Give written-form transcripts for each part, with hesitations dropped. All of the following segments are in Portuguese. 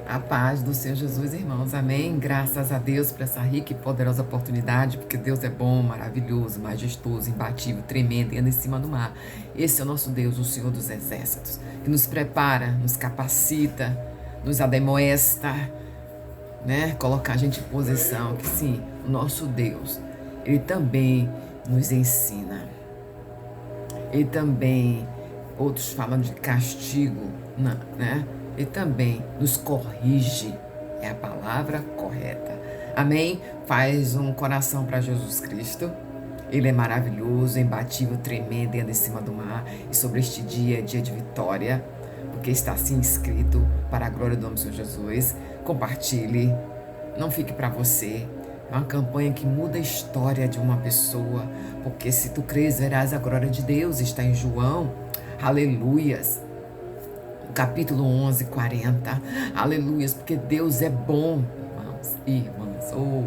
A paz do Senhor Jesus, irmãos. Amém. Graças a Deus por essa rica e poderosa oportunidade, porque Deus é bom, maravilhoso, majestoso, imbatível, tremendo e anda em cima do mar. Esse é o nosso Deus, o Senhor dos Exércitos, que nos prepara, nos capacita, nos ademoesta, né? Colocar a gente em posição, que sim, o nosso Deus, Ele também nos ensina. Ele também, outros falam de castigo, né? Ele também nos corrige, é a palavra correta. Amém? Faz um coração para Jesus Cristo. Ele é maravilhoso, imbatível, tremendo e anda em cima do mar. E sobre este dia, dia de vitória, porque está assim escrito para a glória do nome do Senhor Jesus. Compartilhe, não fique para você. É uma campanha que muda a história de uma pessoa, porque se tu crês, verás a glória de Deus. Está em João, aleluias. Capítulo 11, 40. Aleluias, porque Deus é bom, irmãos e irmãs. Oh,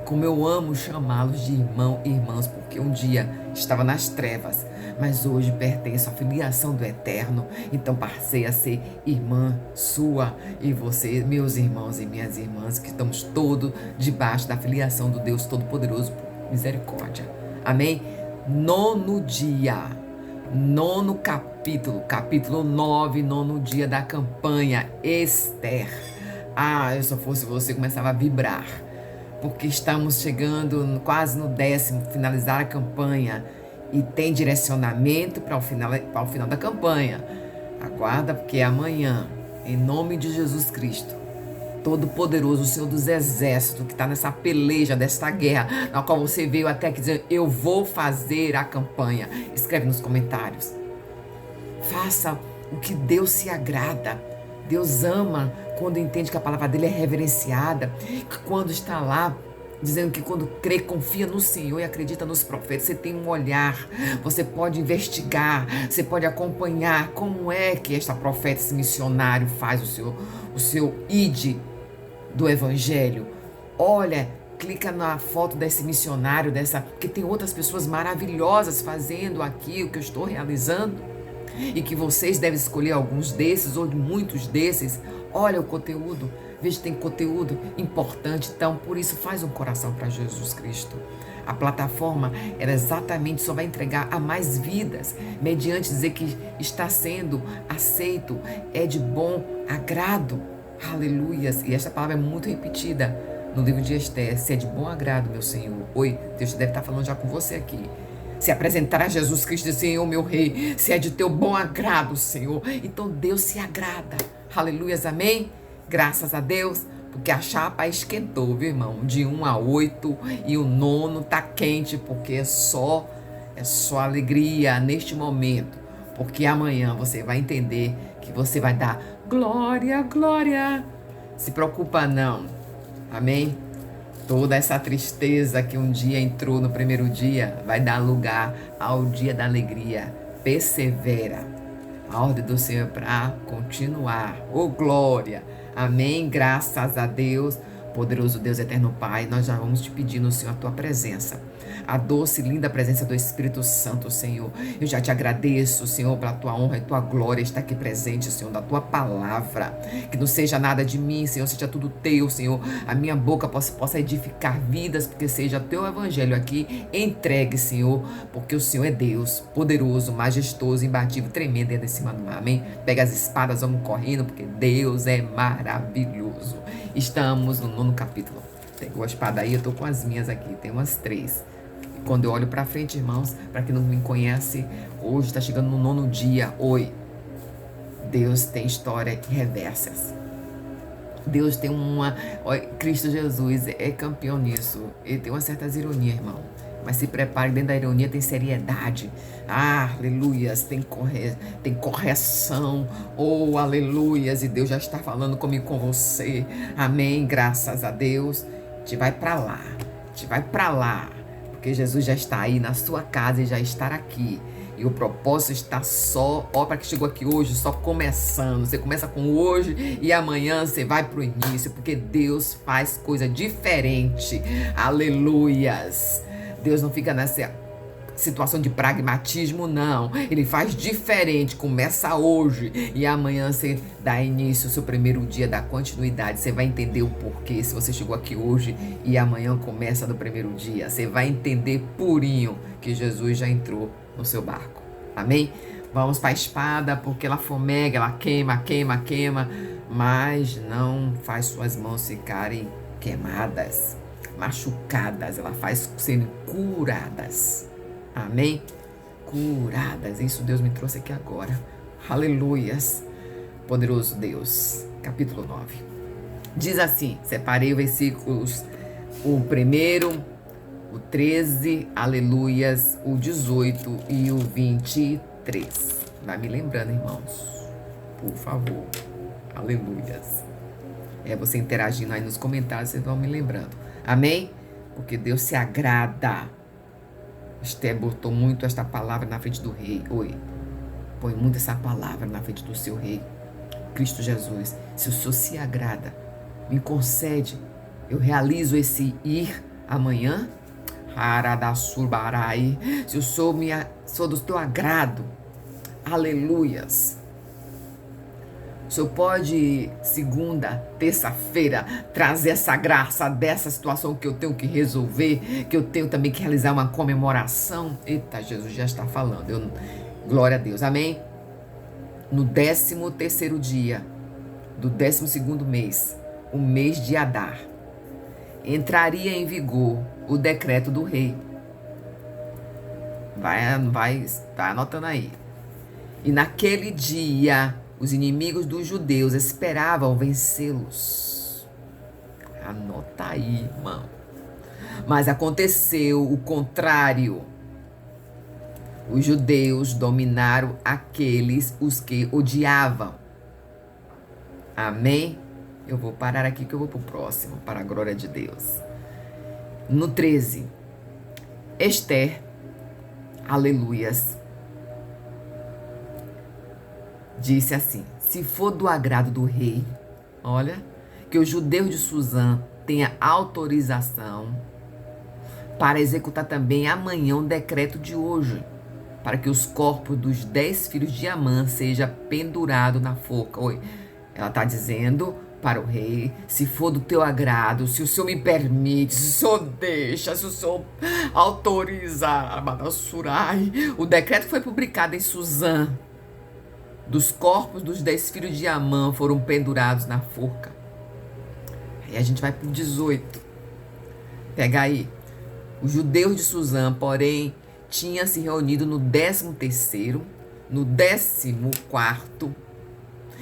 como eu amo chamá-los de irmão e irmãs, porque um dia estava nas trevas, mas hoje pertenço à filiação do Eterno. Então passei a ser irmã sua e você, meus irmãos e minhas irmãs, que estamos todos debaixo da filiação do Deus Todo-Poderoso por misericórdia. Amém? Nono dia. Nono capítulo 9, nono dia da campanha Esther. Eu se eu fosse você, começava a vibrar, porque estamos chegando quase no 10º, finalizar a campanha, e tem direcionamento para o final da campanha. Aguarda, porque amanhã, em nome de Jesus Cristo, Todo-Poderoso, o Senhor dos Exércitos, que está nessa peleja, desta guerra, na qual você veio até aqui dizendo, eu vou fazer a campanha. Escreve nos comentários. Faça o que Deus se agrada. Deus ama quando entende que a palavra dele é reverenciada, que quando está lá, dizendo que quando crê, confia no Senhor e acredita nos profetas, você tem um olhar, você pode investigar, você pode acompanhar como é que esta profeta, esse missionário faz o seu id do evangelho. Olha, clica na foto desse missionário, porque tem outras pessoas maravilhosas fazendo aqui o que eu estou realizando, e que vocês devem escolher alguns desses ou muitos desses. Olha o conteúdo, veja que tem conteúdo importante. Então, por isso, faz um coração para Jesus Cristo. A plataforma, ela exatamente só vai entregar a mais vidas, mediante dizer que está sendo aceito, é de bom agrado. Aleluias. E esta palavra é muito repetida no livro de Esther. Se é de bom agrado, meu Senhor. Oi, Deus deve estar falando já com você aqui. Se apresentar a Jesus Cristo, Senhor, meu Rei, se é de teu bom agrado, Senhor, então Deus se agrada. Aleluias, amém? Graças a Deus, porque a chapa esquentou, viu, irmão? De 1 a 8, e o nono tá quente, porque é só alegria neste momento, porque amanhã você vai entender que você vai dar glória, glória. Se preocupa não, amém? Toda essa tristeza que um dia entrou no primeiro dia vai dar lugar ao dia da alegria. Persevera. A ordem do Senhor é para continuar. Oh, glória. Amém. Graças a Deus. Poderoso Deus, eterno Pai, nós já vamos te pedir no Senhor a tua presença. A doce e linda presença do Espírito Santo, Senhor. Eu já te agradeço, Senhor, pela tua honra e tua glória estar aqui presente, Senhor, da tua palavra. Que não seja nada de mim, Senhor, seja tudo teu, Senhor. A minha boca possa edificar vidas, porque seja teu evangelho aqui entregue, Senhor, porque o Senhor é Deus, poderoso, majestoso, imbatível, tremendo e anda em cima do mar. Amém? Pega as espadas, vamos correndo, porque Deus é maravilhoso. Estamos no nono capítulo. Pegou a espada aí, eu tô com as minhas aqui, tem umas 3. Quando eu olho para frente, irmãos, para quem não me conhece, hoje está chegando no nono dia. Oi, Deus tem história reversas. Deus tem Cristo Jesus é campeão nisso. Ele tem uma certa ironia, irmão. Mas se prepare, dentro da ironia tem seriedade. Aleluias, tem correção. Oh, aleluias, e Deus já está falando comigo, com você. Amém, graças a Deus. Te vai para lá. Porque Jesus já está aí na sua casa e já está aqui. E o propósito está para que chegou aqui hoje, só começando. Você começa com hoje e amanhã você vai para o início, porque Deus faz coisa diferente. Aleluias. Deus não fica nessa situação de pragmatismo, não. Ele faz diferente, começa hoje e amanhã você dá início ao seu primeiro dia, dá continuidade. Você vai entender o porquê, se você chegou aqui hoje e amanhã começa no primeiro dia. Você vai entender purinho que Jesus já entrou no seu barco. Amém? Vamos para a espada, porque ela fomega, ela queima, queima, queima, mas não faz suas mãos ficarem queimadas, machucadas, ela faz serem curadas. Amém? Curadas. Isso Deus me trouxe aqui agora. Aleluias. Poderoso Deus. Capítulo 9. Diz assim, separei os versículos, o primeiro, o 13, aleluias, o 18 e o 23. Vai me lembrando, irmãos. Por favor. Aleluias. É você interagindo aí nos comentários, vocês vão me lembrando. Amém? Porque Deus se agrada. Esther botou muito esta palavra na frente do rei. Oi. Põe muito essa palavra na frente do seu rei. Cristo Jesus. Se o Senhor se agrada, me concede. Eu realizo esse ir amanhã. Haradassurbarai. Se eu sou do teu agrado. Aleluias. O Senhor pode, segunda, terça-feira, trazer essa graça dessa situação que eu tenho que resolver, que eu tenho também que realizar uma comemoração. Eita, Jesus já está falando. Glória a Deus, amém? No 13º dia do 12º mês, o mês de Adar, entraria em vigor o decreto do rei. Vai anotando aí. E naquele dia, os inimigos dos judeus esperavam vencê-los. Anota aí, irmão. Mas aconteceu o contrário. Os judeus dominaram os que odiavam. Amém? Eu vou parar aqui que eu vou para o próximo, para a glória de Deus. No 13, Esther, aleluias, disse assim, se for do agrado do rei, olha, que os judeus de Suzã tenham autorização para executar também amanhã o decreto de hoje, para que os corpos dos 10 filhos de Amã sejam pendurados na forca. Oi, ela está dizendo para o rei, se for do teu agrado, se o Senhor me permite, se o Senhor deixa, se o Senhor autoriza, o decreto foi publicado em Suzã. Dos corpos dos 10 filhos de Amã foram pendurados na forca. Aí a gente vai para o 18. Pega aí. Os judeus de Suzã, porém, tinham se reunido no 13º, no 14º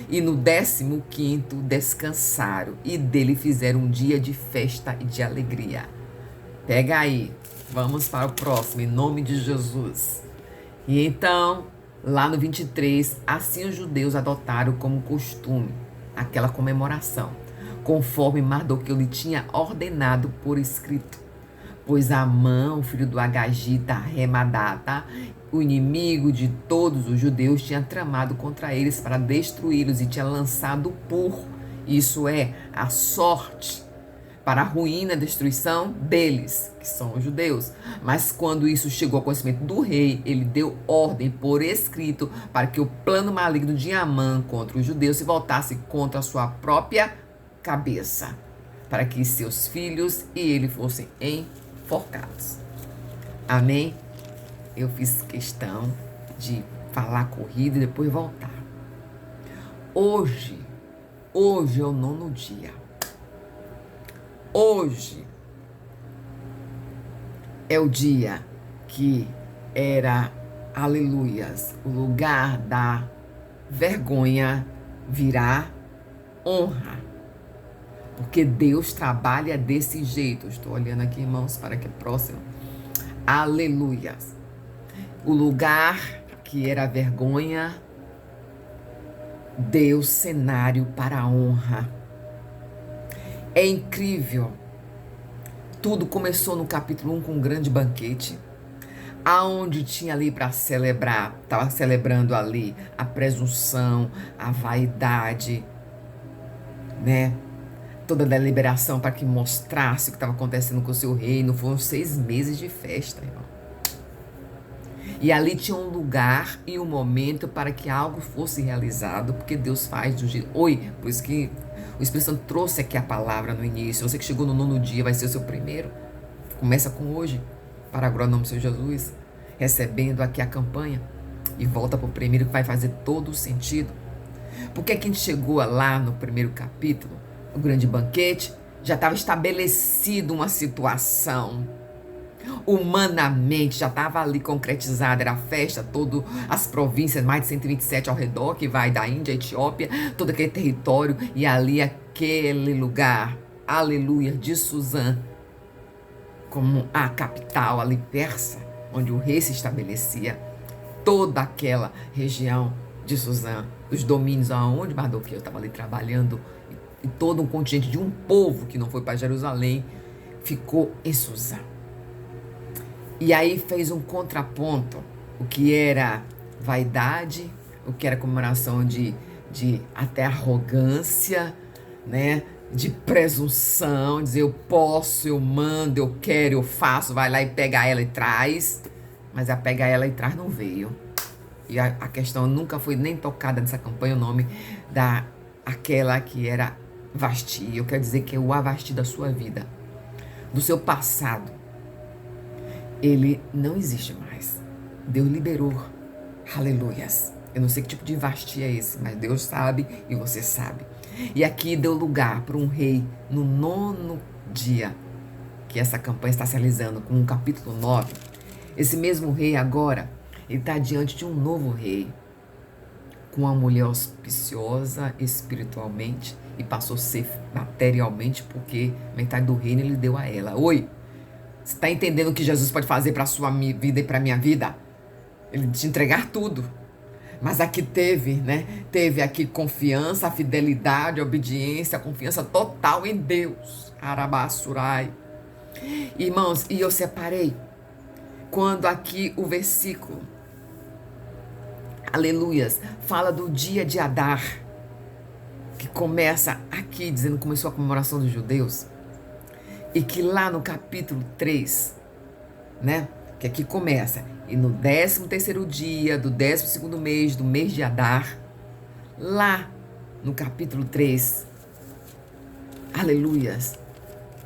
e no 15º descansaram. E dele fizeram um dia de festa e de alegria. Pega aí. Vamos para o próximo, em nome de Jesus. E então, lá no 23, assim os judeus adotaram como costume aquela comemoração, conforme Mardoqueu lhe tinha ordenado por escrito. Pois Amã, o filho do Agagita, Remadata, o inimigo de todos os judeus, tinha tramado contra eles para destruí-los e tinha lançado isso é, a sorte, para a ruína e a destruição deles, que são os judeus. Mas quando isso chegou ao conhecimento do rei, ele deu ordem por escrito para que o plano maligno de Amã contra os judeus se voltasse contra a sua própria cabeça, para que seus filhos e ele fossem enforcados. Amém? Eu fiz questão de falar corrida e depois voltar. Hoje é o 9º dia. Hoje é o dia que era, aleluias, o lugar da vergonha virá honra. Porque Deus trabalha desse jeito. Estou olhando aqui, irmãos, para que é próximo. Aleluias. O lugar que era vergonha deu cenário para a honra. É incrível. Tudo começou no capítulo 1 com um grande banquete, aonde tinha ali para celebrar, estava celebrando ali a presunção, a vaidade, né? Toda a deliberação para que mostrasse o que estava acontecendo com o seu reino. Foram 6 meses de festa, irmão. E ali tinha um lugar e um momento para que algo fosse realizado, porque Deus faz do jeito. Oi, por isso que o Espírito Santo trouxe aqui a palavra no início. Você que chegou no 9º dia, vai ser o seu primeiro. Começa com hoje, para a glória do nome do Senhor Jesus, recebendo aqui a campanha. E volta para o primeiro, que vai fazer todo o sentido. Porque que a gente chegou lá no primeiro capítulo, o grande banquete, já estava estabelecido uma situação. Humanamente, já estava ali concretizada, era a festa, todas as províncias, mais de 127 ao redor, que vai da Índia, Etiópia, todo aquele território, e ali aquele lugar, aleluia, de Suzã, como a capital ali persa, onde o rei se estabelecia, toda aquela região de Suzã, os domínios aonde Mardoqueu estava ali trabalhando, e todo um contingente de um povo que não foi para Jerusalém, ficou em Suzã. E aí fez um contraponto, o que era vaidade, o que era comemoração de até arrogância, né? De presunção, dizer eu posso, eu mando, eu quero, eu faço, vai lá e pega ela e traz. Mas a pega ela e traz não veio. E a questão nunca foi nem tocada nessa campanha, o nome aquela que era Vasti. Eu quero dizer que é o Avasti da sua vida, do seu passado. Ele não existe mais. Deus liberou. Aleluias. Eu não sei que tipo de Vasti é esse, mas Deus sabe e você sabe. E aqui deu lugar para um rei no 9º dia que essa campanha está se realizando, com o capítulo 9. Esse mesmo rei agora, ele está diante de um novo rei, com uma mulher auspiciosa espiritualmente e passou a ser materialmente, porque metade do reino ele deu a ela. Oi, você está entendendo o que Jesus pode fazer para a sua vida e para a minha vida? Ele te entregar tudo. Mas aqui teve, né? Teve aqui confiança, fidelidade, obediência, confiança total em Deus. Arabassurai. Irmãos, e eu separei quando aqui o versículo, aleluias, fala do dia de Adar, que começa aqui dizendo que começou a comemoração dos judeus, e que lá no capítulo 3, né? Que aqui começa, e no 13º dia do 12º mês, do mês de Adar, lá no capítulo 3, aleluias,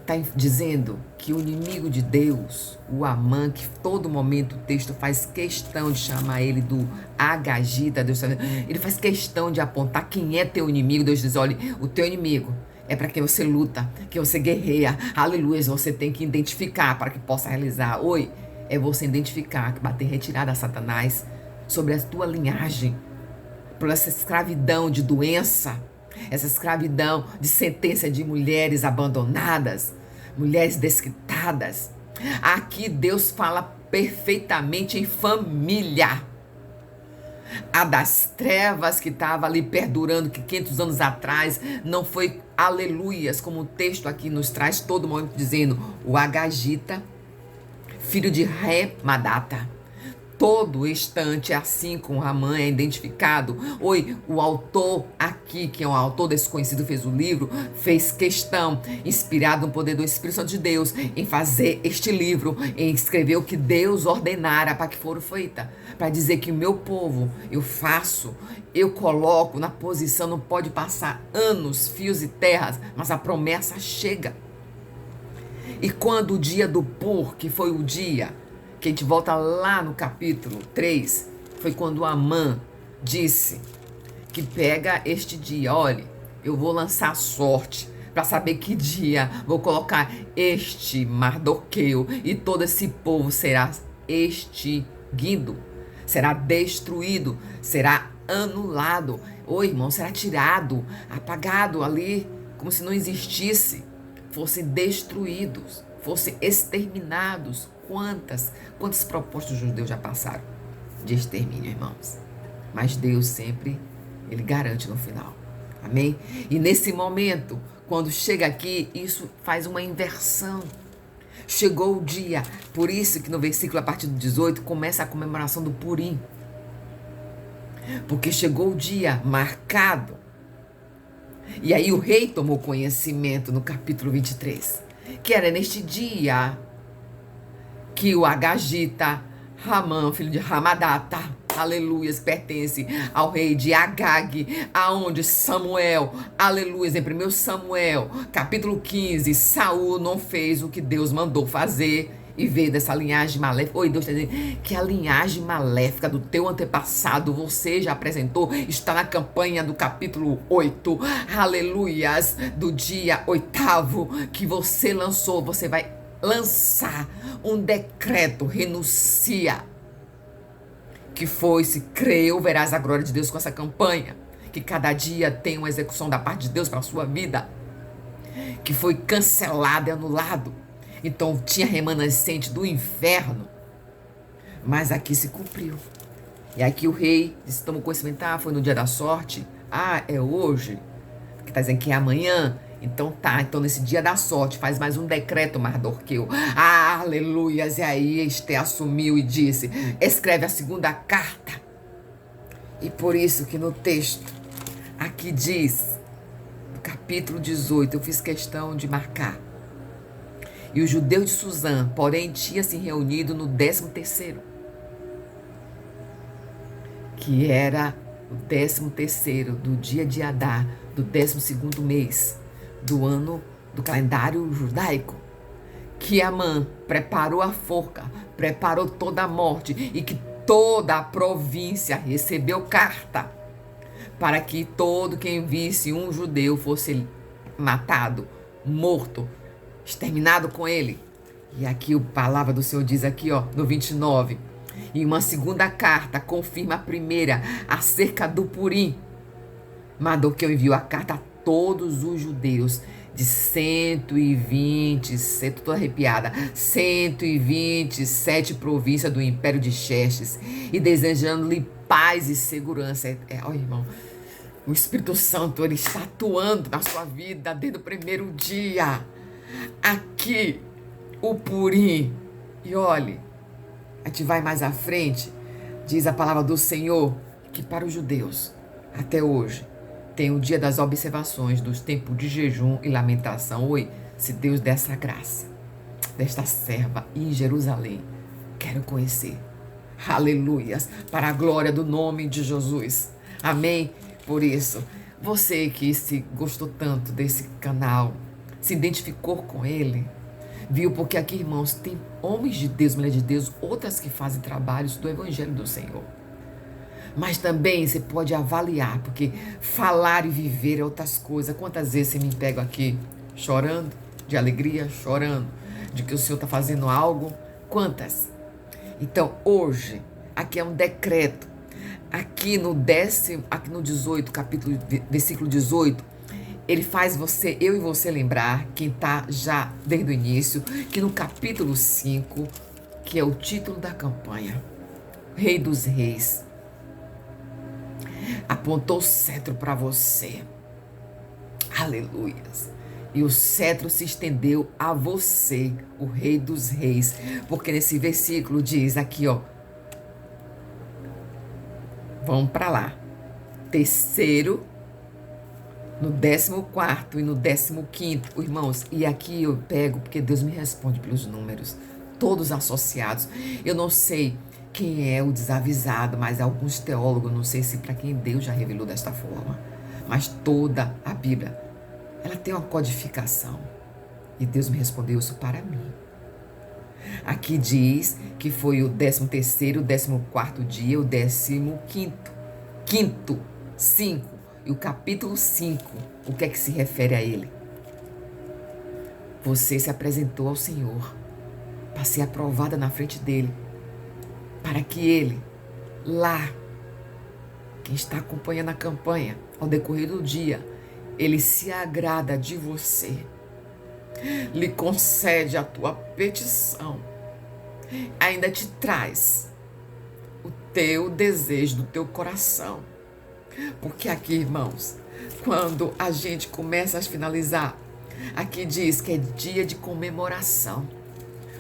está dizendo que o inimigo de Deus, o Amã, que todo momento o texto faz questão de chamar ele do Agagita, Deus, ele faz questão de apontar quem é teu inimigo. Deus diz, olha, o teu inimigo é para quem você luta, que você guerreia, aleluia, você tem que identificar para que possa realizar. Oi, é você identificar, que bater retirada a Satanás sobre a tua linhagem, por essa escravidão de doença, essa escravidão de sentença de mulheres abandonadas, mulheres desquitadas. Aqui Deus fala perfeitamente em família. A das trevas que estava ali perdurando, que 500 anos atrás não foi aleluias, como o texto aqui nos traz todo momento dizendo, o Agagita, filho de Remadata. Todo instante, assim como Ramã é identificado. Oi, o autor aqui, que é um autor desconhecido, fez o livro, fez questão, inspirado no poder do Espírito Santo de Deus, em fazer este livro, em escrever o que Deus ordenara para que for feita. Para dizer que o meu povo, eu faço, eu coloco na posição, não pode passar anos, fios e terras, mas a promessa chega. E quando o dia do Pur, que foi o dia que a gente volta lá no capítulo 3, foi quando Amã disse que pega este dia, olha, eu vou lançar sorte para saber que dia vou colocar este Mardoqueu e todo esse povo será extinguido, será destruído, será anulado. Oi, irmão, será tirado, apagado ali, como se não existisse, fossem destruídos, fossem exterminados. Quantos propósitos os judeus já passaram de extermínio, irmãos? Mas Deus sempre, ele garante no final. Amém? E nesse momento, quando chega aqui, isso faz uma inversão. Chegou o dia, por isso que no versículo a partir do 18 começa a comemoração do Purim. Porque chegou o dia marcado. E aí o rei tomou conhecimento no capítulo 23, que era neste dia que o Agagita, Ramã, filho de Ramadata, aleluias, pertence ao rei de Agag, aonde Samuel, aleluias, em 1 Samuel, capítulo 15, Saul não fez o que Deus mandou fazer e veio dessa linhagem maléfica. Oi, Deus está dizendo que a linhagem maléfica do teu antepassado, você já apresentou, está na campanha do capítulo 8, aleluias, do dia 8º que você lançou, você vai lançar um decreto, renuncia, que foi, se creu, verás a glória de Deus com essa campanha, que cada dia tem uma execução da parte de Deus para a sua vida, que foi cancelado e anulado, então tinha remanescente do inferno, mas aqui se cumpriu, e aqui o rei disse, tomou conhecimento, foi no dia da sorte, é hoje, que está dizendo que é amanhã. Então então nesse dia da sorte, faz mais um decreto, Mardoqueu. Aleluias. E aí Esther assumiu e disse, escreve a segunda carta. E por isso que no texto, aqui diz, no capítulo 18, eu fiz questão de marcar. E o judeu de Suzã, porém, tinha se reunido no 13º. Que era o 13º do dia de Adar, do 12º mês. Do ano do calendário judaico, que Amã preparou a forca, preparou toda a morte e que toda a província recebeu carta para que todo quem visse um judeu fosse matado, morto, exterminado com ele. E aqui a palavra do Senhor diz aqui, no 29, e uma segunda carta confirma a primeira acerca do Purim. Mardoqueu enviou a carta a todos os judeus de 127, tô arrepiada, 127 províncias do Império de Xerxes, e desejando-lhe paz e segurança. Irmão, o Espírito Santo, ele está atuando na sua vida desde o primeiro dia. Aqui, o Purim. E olhe, a gente vai mais à frente, diz a palavra do Senhor, que para os judeus, até hoje, tem o dia das observações, dos tempos de jejum e lamentação. Oi, se Deus der essa graça, desta serva em Jerusalém, quero conhecer. Aleluias, para a glória do nome de Jesus. Amém? Por isso, você que se gostou tanto desse canal, se identificou com ele, viu? Porque aqui, irmãos, tem homens de Deus, mulheres de Deus, outras que fazem trabalhos do Evangelho do Senhor. Mas também você pode avaliar, porque falar e viver é outras coisas. Quantas vezes você me pega aqui chorando, de alegria, chorando, de que o Senhor está fazendo algo? Quantas? Então, hoje, aqui é um decreto. Aqui no 18, capítulo, versículo 18, ele faz eu e você lembrar, quem está já desde o início, que no capítulo 5, que é o título da campanha, Rei dos Reis, apontou o cetro para você. Aleluias. E o cetro se estendeu a você, o Rei dos Reis. Porque nesse versículo diz aqui, vamos para lá. Terceiro, no 14º e no 15º, irmãos. E aqui eu pego, porque Deus me responde pelos números, todos associados. Eu não sei quem é o desavisado, mas alguns teólogos, não sei se para quem Deus já revelou desta forma, mas toda a Bíblia, ela tem uma codificação, e Deus me respondeu isso para mim. Aqui diz que foi o 13º, o 14º dia, o 15º, 5, e o capítulo 5, o que é que se refere a ele? Você se apresentou ao Senhor para ser aprovada na frente dele, para que ele, lá, quem está acompanhando a campanha, ao decorrer do dia, ele se agrada de você, lhe concede a tua petição, ainda te traz o teu desejo do teu coração. Porque aqui, irmãos, quando a gente começa a finalizar, aqui diz que é dia de comemoração.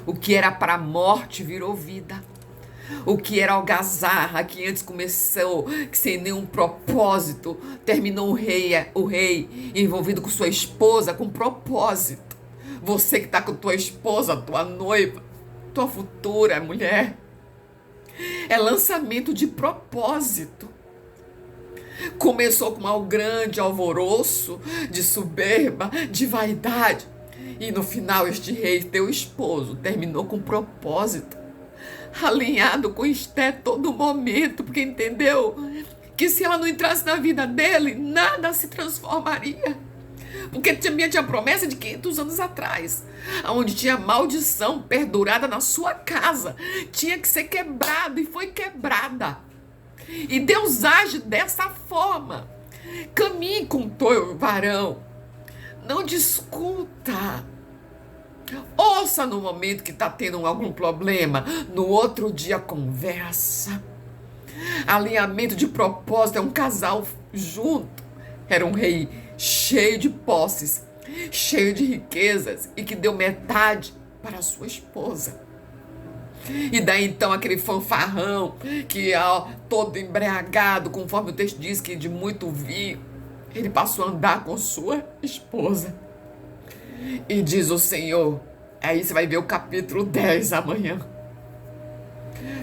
O que era para a morte virou vida. O que era algazarra, que antes começou sem nenhum propósito, terminou o rei envolvido com sua esposa com propósito. Você que está com tua esposa, tua noiva, tua futura mulher, É lançamento de propósito. Começou com um grande alvoroço de soberba, de vaidade. E no final este rei, teu esposo, terminou com propósito. Alinhado com Esté todo momento, porque entendeu que se ela não entrasse na vida dele, nada se transformaria. Porque também tinha promessa de 500 anos atrás, onde tinha maldição perdurada na sua casa, tinha que ser quebrado e foi quebrada. E Deus age dessa forma. Caminhe com o teu varão, não discuta. Ouça no momento que está tendo algum problema, no outro dia conversa. Alinhamento de propósito é um casal junto. Era um rei cheio de posses, cheio de riquezas e que deu metade para a sua esposa. E daí então aquele fanfarrão que todo embriagado, conforme o texto diz que de muito vinho, ele passou a andar com sua esposa. E diz o Senhor, aí você vai ver o capítulo 10 amanhã,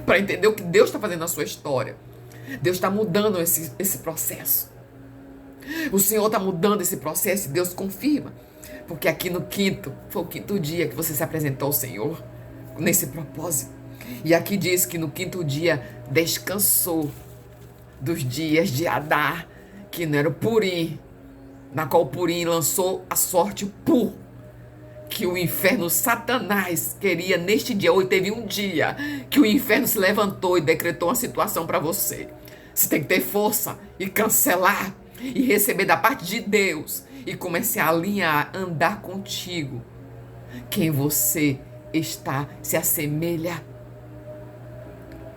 para entender o que Deus está fazendo na sua história. Deus está mudando esse processo. O Senhor está mudando esse processo e Deus confirma. Porque aqui no foi o quinto dia que você se apresentou ao Senhor, nesse propósito. E aqui diz que no quinto dia descansou dos dias de Adar, que não era o Purim, na qual o Purim lançou a sorte Pur, que o inferno Satanás queria neste dia. Hoje teve um dia que o inferno se levantou e decretou uma situação para você. Você tem que ter força e cancelar e receber da parte de Deus e começar a alinhar, andar contigo. Quem você está se assemelha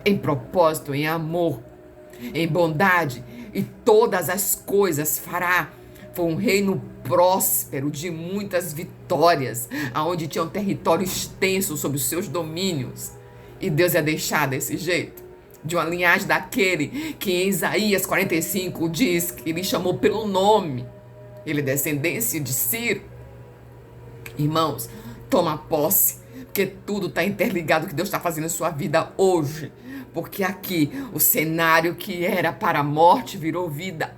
em propósito, em amor, em bondade, e todas as coisas fará. Foi um reino próspero, de muitas vitórias, aonde tinha um território extenso sob os seus domínios. E Deus ia deixar desse jeito, de uma linhagem daquele que em Isaías 45 diz que ele chamou pelo nome. Ele é descendência de Ciro. Irmãos, toma posse, porque tudo está interligado, que Deus está fazendo em sua vida hoje. Porque aqui o cenário que era para a morte virou vida.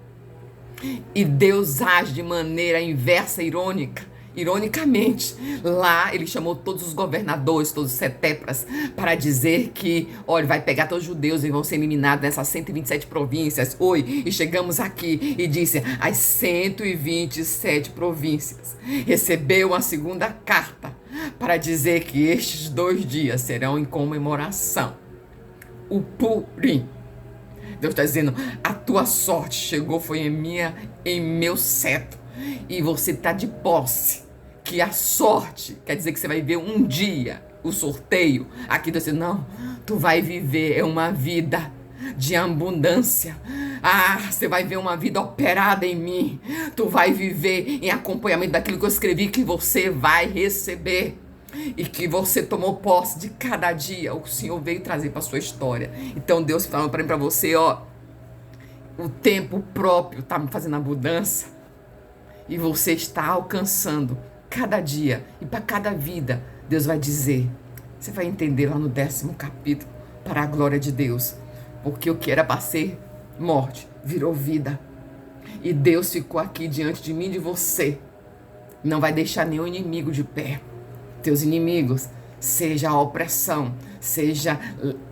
E Deus age de maneira inversa, ironicamente. Lá ele chamou todos os governadores, todos os setepras, para dizer que, olha, vai pegar todos os judeus e vão ser eliminados nessas 127 províncias. E chegamos aqui e disse, as 127 províncias recebeu uma segunda carta para dizer que estes 2 dias serão em comemoração. O Purim. Deus está dizendo, a tua sorte chegou, foi em meu cetro. E você está de posse. Que a sorte quer dizer que você vai ver um dia o sorteio. Aqui Deus diz, não, tu vai viver uma vida de abundância. Você vai ver uma vida operada em mim. Tu vai viver em acompanhamento daquilo que eu escrevi, que você vai receber. E que você tomou posse de cada dia o Senhor veio trazer para sua história. Então Deus falou para você, o tempo próprio está me fazendo abundância e você está alcançando cada dia e para cada vida. Deus vai dizer, você vai entender lá no 10º capítulo, para a glória de Deus, porque o que era para ser morte virou vida. E Deus ficou aqui diante de mim e de você. Não vai deixar nenhum inimigo de pé. Teus inimigos, seja a opressão, seja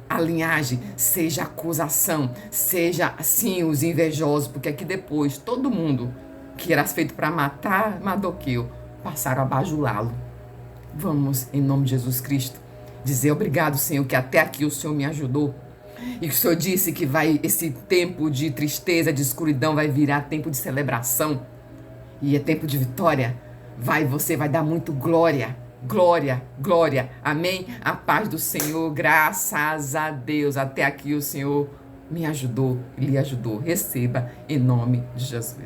a linhagem, seja a acusação, seja assim os invejosos, porque aqui depois todo mundo que era feito para matar Mardoqueu passaram a bajulá-lo. Vamos, em nome de Jesus Cristo, dizer obrigado, Senhor, que até aqui o Senhor me ajudou. E que o Senhor disse que esse tempo de tristeza, de escuridão vai virar tempo de celebração. E é tempo de vitória. Você vai dar muito glória. Glória, glória, amém? A paz do Senhor, graças a Deus. Até aqui o Senhor me ajudou, lhe ajudou. Receba em nome de Jesus.